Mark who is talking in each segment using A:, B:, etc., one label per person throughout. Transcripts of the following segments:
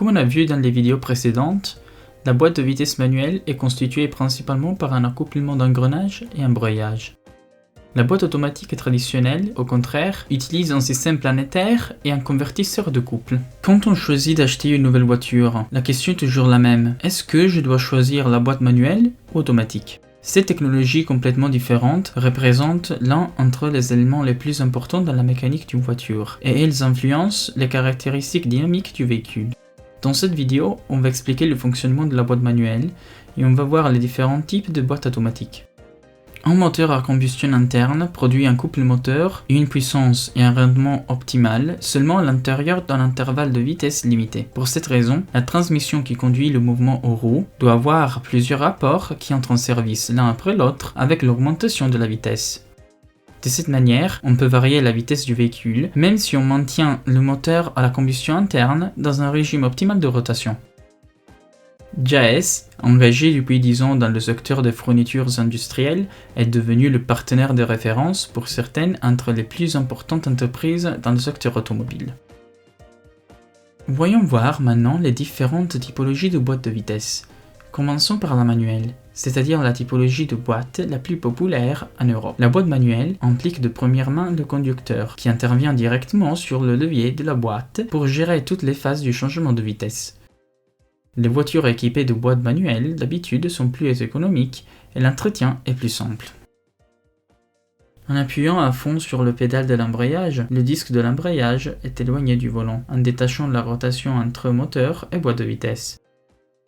A: Comme on a vu dans les vidéos précédentes, la boîte de vitesse manuelle est constituée principalement par un accouplement d'engrenage et embrayage. La boîte automatique traditionnelle, au contraire, utilise un système planétaire et un convertisseur de couple. Quand on choisit d'acheter une nouvelle voiture, la question est toujours la même. Est-ce que je dois choisir la boîte manuelle ou automatique ? Ces technologies complètement différentes représentent l'un entre les éléments les plus importants dans la mécanique d'une voiture, et elles influencent les caractéristiques dynamiques du véhicule. Dans cette vidéo, on va expliquer le fonctionnement de la boîte manuelle et on va voir les différents types de boîtes automatiques. Un moteur à combustion interne produit un couple moteur, une puissance et un rendement optimal seulement à l'intérieur d'un intervalle de vitesse limité. Pour cette raison, la transmission qui conduit le mouvement aux roues doit avoir plusieurs rapports qui entrent en service l'un après l'autre avec l'augmentation de la vitesse. De cette manière, on peut varier la vitesse du véhicule, même si on maintient le moteur à la combustion interne dans un régime optimal de rotation. JAS, engagé depuis 10 ans dans le secteur des fournitures industrielles, est devenu le partenaire de référence pour certaines entre les plus importantes entreprises dans le secteur automobile. Voyons voir maintenant les différentes typologies de boîtes de vitesse. Commençons par la manuelle, c'est-à-dire la typologie de boîte la plus populaire en Europe. La boîte manuelle implique de première main le conducteur, qui intervient directement sur le levier de la boîte pour gérer toutes les phases du changement de vitesse. Les voitures équipées de boîtes manuelles d'habitude sont plus économiques et l'entretien est plus simple. En appuyant à fond sur le pédale de l'embrayage, le disque de l'embrayage est éloigné du volant en détachant la rotation entre moteur et boîte de vitesse.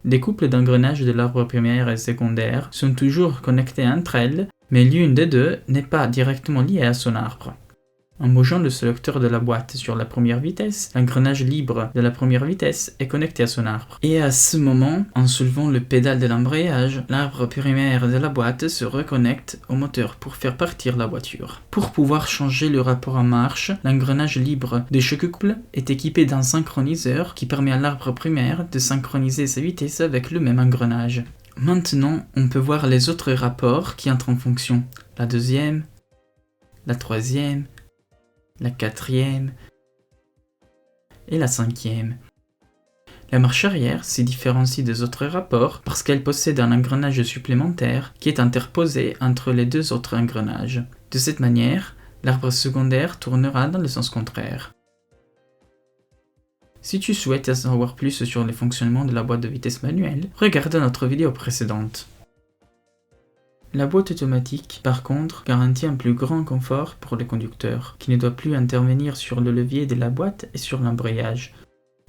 A: Les couples d'engrenages de l'arbre primaire et secondaire sont toujours connectés entre elles, mais l'une des deux n'est pas directement liée à son arbre. En bougeant le sélecteur de la boîte sur la première vitesse, l'engrenage libre de la première vitesse est connecté à son arbre. Et à ce moment, en soulevant le pédale de l'embrayage, l'arbre primaire de la boîte se reconnecte au moteur pour faire partir la voiture. Pour pouvoir changer le rapport en marche, l'engrenage libre de chaque couple est équipé d'un synchroniseur qui permet à l'arbre primaire de synchroniser sa vitesse avec le même engrenage. Maintenant, on peut voir les autres rapports qui entrent en fonction. La deuxième, la troisième, la quatrième et la cinquième. La marche arrière se différencie des autres rapports parce qu'elle possède un engrenage supplémentaire qui est interposé entre les deux autres engrenages. De cette manière, l'arbre secondaire tournera dans le sens contraire. Si tu souhaites en savoir plus sur le fonctionnement de la boîte de vitesse manuelle, regarde notre vidéo précédente. La boîte automatique, par contre, garantit un plus grand confort pour le conducteur, qui ne doit plus intervenir sur le levier de la boîte et sur l'embrayage.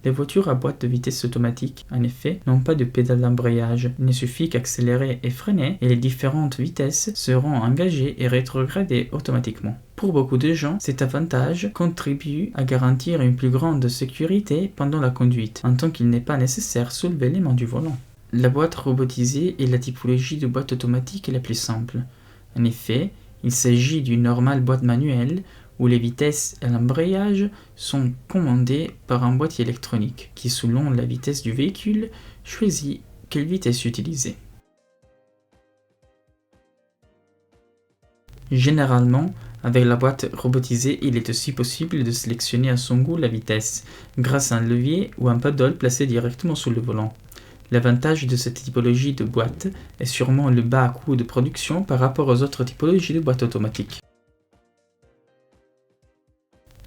A: Les voitures à boîte de vitesse automatique, en effet, n'ont pas de pédale d'embrayage. Il ne suffit qu'accélérer et freiner, et les différentes vitesses seront engagées et rétrogradées automatiquement. Pour beaucoup de gens, cet avantage contribue à garantir une plus grande sécurité pendant la conduite, en tant qu'il n'est pas nécessaire de soulever les mains du volant. La boîte robotisée est la typologie de boîte automatique la plus simple. En effet, il s'agit d'une normale boîte manuelle où les vitesses et l'embrayage sont commandés par un boîtier électronique qui, selon la vitesse du véhicule, choisit quelle vitesse utiliser. Généralement, avec la boîte robotisée, il est aussi possible de sélectionner à son goût la vitesse, grâce à un levier ou un paddle placé directement sous le volant. L'avantage de cette typologie de boîte est sûrement le bas coût de production par rapport aux autres typologies de boîtes automatiques.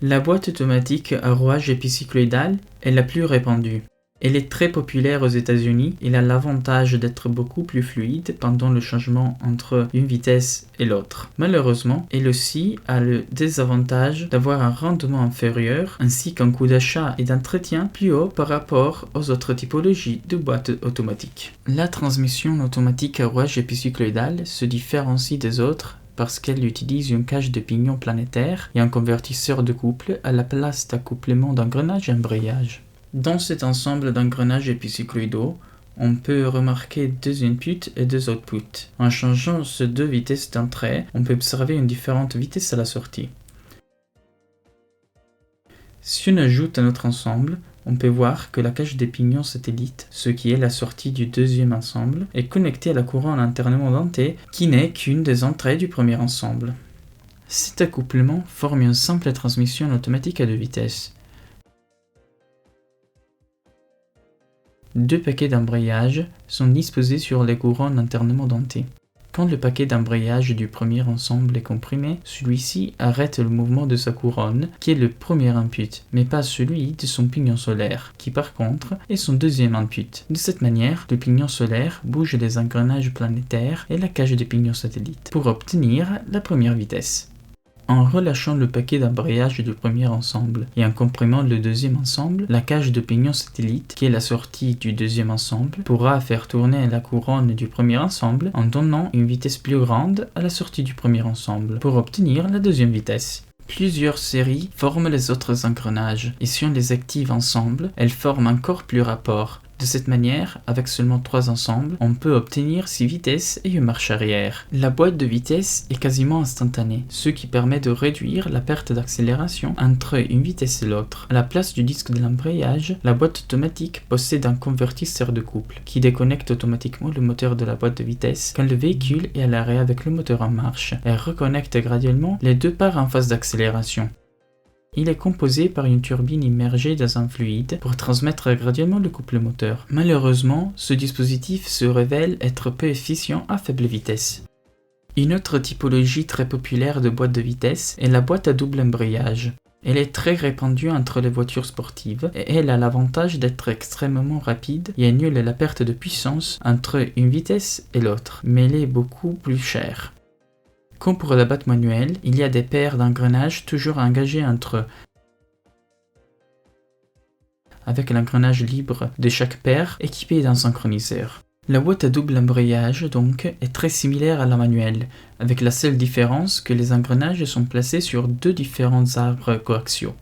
A: La boîte automatique à rouage épicycloïdal est la plus répandue. Elle est très populaire aux États-Unis et a l'avantage d'être beaucoup plus fluide pendant le changement entre une vitesse et l'autre. Malheureusement, elle aussi a le désavantage d'avoir un rendement inférieur ainsi qu'un coût d'achat et d'entretien plus haut par rapport aux autres typologies de boîtes automatiques. La transmission automatique à rouage épicycloïdal se différencie des autres parce qu'elle utilise une cage de pignon planétaire et un convertisseur de couple à la place d'accouplement d'engrenage et embrayage. Dans cet ensemble d'engrenages épicycloïdaux, on peut remarquer deux inputs et deux outputs. En changeant ces deux vitesses d'entrée, on peut observer une différente vitesse à la sortie. Si on ajoute à notre ensemble, on peut voir que la cage des pignons satellite, ce qui est la sortie du deuxième ensemble, est connectée à la couronne internement dentée, qui n'est qu'une des entrées du premier ensemble. Cet accouplement forme une simple transmission automatique à deux vitesses. 2 paquets d'embrayage sont disposés sur les couronnes internement dentées. Quand le paquet d'embrayage du premier ensemble est comprimé, celui-ci arrête le mouvement de sa couronne, qui est le premier input, mais pas celui de son pignon solaire, qui par contre est son deuxième input. De cette manière, le pignon solaire bouge les engrenages planétaires et la cage des pignons satellites pour obtenir la première vitesse. En relâchant le paquet d'embrayage du premier ensemble et en comprimant le deuxième ensemble, la cage de pignon satellite, qui est la sortie du deuxième ensemble, pourra faire tourner la couronne du premier ensemble en donnant une vitesse plus grande à la sortie du premier ensemble pour obtenir la deuxième vitesse. Plusieurs séries forment les autres engrenages et si on les active ensemble, elles forment encore plus rapport. De cette manière, avec seulement 3 ensembles, on peut obtenir 6 vitesses et une marche arrière. La boîte de vitesse est quasiment instantanée, ce qui permet de réduire la perte d'accélération entre une vitesse et l'autre. À la place du disque de l'embrayage, la boîte automatique possède un convertisseur de couple qui déconnecte automatiquement le moteur de la boîte de vitesse quand le véhicule est à l'arrêt avec le moteur en marche et reconnecte graduellement les deux parts en phase d'accélération. Il est composé par une turbine immergée dans un fluide pour transmettre graduellement le couple moteur. Malheureusement, ce dispositif se révèle être peu efficient à faible vitesse. Une autre typologie très populaire de boîte de vitesse est la boîte à double embrayage. Elle est très répandue entre les voitures sportives et elle a l'avantage d'être extrêmement rapide et annule la perte de puissance entre une vitesse et l'autre, mais elle est beaucoup plus chère. Comme pour la boîte manuelle, il y a des paires d'engrenages toujours engagés entre eux, avec l'engrenage libre de chaque paire équipé d'un synchroniseur. La boîte à double embrayage, donc, est très similaire à la manuelle, avec la seule différence que les engrenages sont placés sur 2 différents arbres coaxiaux.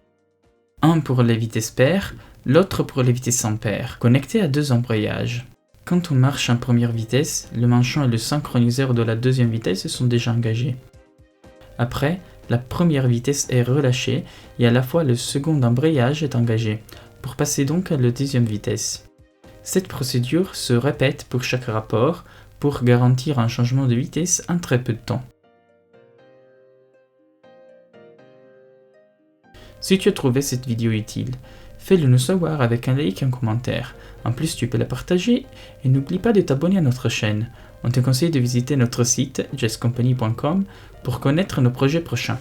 A: Un pour les vitesses paires, l'autre pour les vitesses impaires, connectés à 2 embrayages. Quand on marche en première vitesse, le manchon et le synchroniseur de la deuxième vitesse sont déjà engagés. Après, la première vitesse est relâchée et à la fois le second embrayage est engagé, pour passer donc à la deuxième vitesse. Cette procédure se répète pour chaque rapport pour garantir un changement de vitesse en très peu de temps. Si tu as trouvé cette vidéo utile, fais-le nous savoir avec un like et un commentaire. En plus, tu peux la partager et n'oublie pas de t'abonner à notre chaîne. On te conseille de visiter notre site jesscompany.com pour connaître nos projets prochains.